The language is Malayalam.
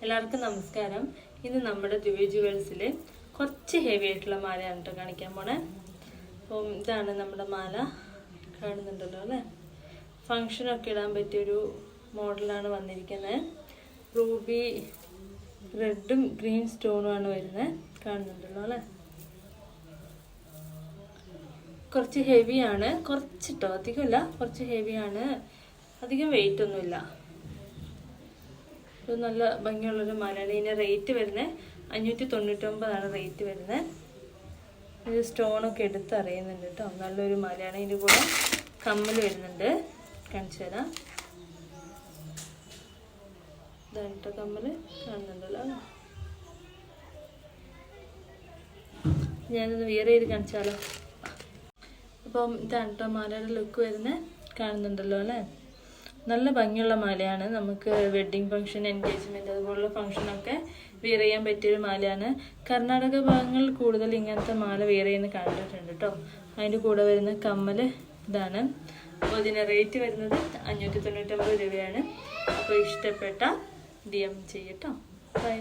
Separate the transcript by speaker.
Speaker 1: എല്ലാവർക്കും നമസ്കാരം. ഇന്ന് നമ്മുടെ ദിവ്യ ജുവൽസിൽ കുറച്ച് ഹെവി ആയിട്ടുള്ള മാലയാണ് കേട്ടോ കാണിക്കാൻ പോണേ. അപ്പം ഇതാണ് നമ്മുടെ മാല, കാണുന്നുണ്ടല്ലോ അല്ലേ. ഫങ്ഷനൊക്കെ ഇടാൻ പറ്റിയൊരു മോഡലാണ് വന്നിരിക്കുന്നത്. റൂബി റെഡും ഗ്രീൻ സ്റ്റോണുമാണ് വരുന്നത്, കാണുന്നുണ്ടല്ലോ അല്ലേ. കുറച്ച് ഹെവിയാണ്, കുറച്ചിട്ടോ, അധികമല്ല, കുറച്ച് ഹെവിയാണ്. അധികം വെയിറ്റ് ഒന്നുമില്ല. ഇത് നല്ല ഭംഗിയുള്ളൊരു മാലയാണ്. ഇതിന് റേറ്റ് വരുന്നത് 599 റേറ്റ് വരുന്നത്. ഇത് സ്റ്റോണൊക്കെ എടുത്ത് അറിയുന്നുണ്ട് കേട്ടോ. നല്ലൊരു മാലയാണ്. ഇതിൻ്റെ കൂടെ കമ്മൽ വരുന്നുണ്ട്, കാണിച്ചു തരാം. ഇതാണ് കേട്ടോ കമ്മൽ, കാണുന്നുണ്ടല്ലോ. ഞാനൊന്ന് വിയർ ചെയ്ത് കാണിച്ചാലോ. അപ്പം ഇതാണ് കേട്ടോ മാലയുടെ ലുക്ക് വരുന്നത്, കാണുന്നുണ്ടല്ലോ അല്ലേ. നല്ല ഭംഗിയുള്ള മാലയാണ്. നമുക്ക് വെഡ്ഡിങ് ഫംഗ്ഷൻ, എൻഗേജ്മെൻറ്റ് അതുപോലുള്ള ഫംഗ്ഷനൊക്കെ വിയർ ചെയ്യാൻ പറ്റിയൊരു മാലയാണ്. കർണാടക ഭാഗങ്ങളിൽ കൂടുതൽ ഇങ്ങനത്തെ മാല വിയർ ചെയ്യുന്നത് കണ്ടിട്ടുണ്ട് കേട്ടോ. അതിൻ്റെ കൂടെ വരുന്ന കമ്മൽ ഇതാണ്. അപ്പോൾ ഇതിന് റേറ്റ് വരുന്നത് 599 രൂപയാണ്. അപ്പോൾ ഇഷ്ടപ്പെട്ട DM ചെയ്യട്ടോ. ബൈ.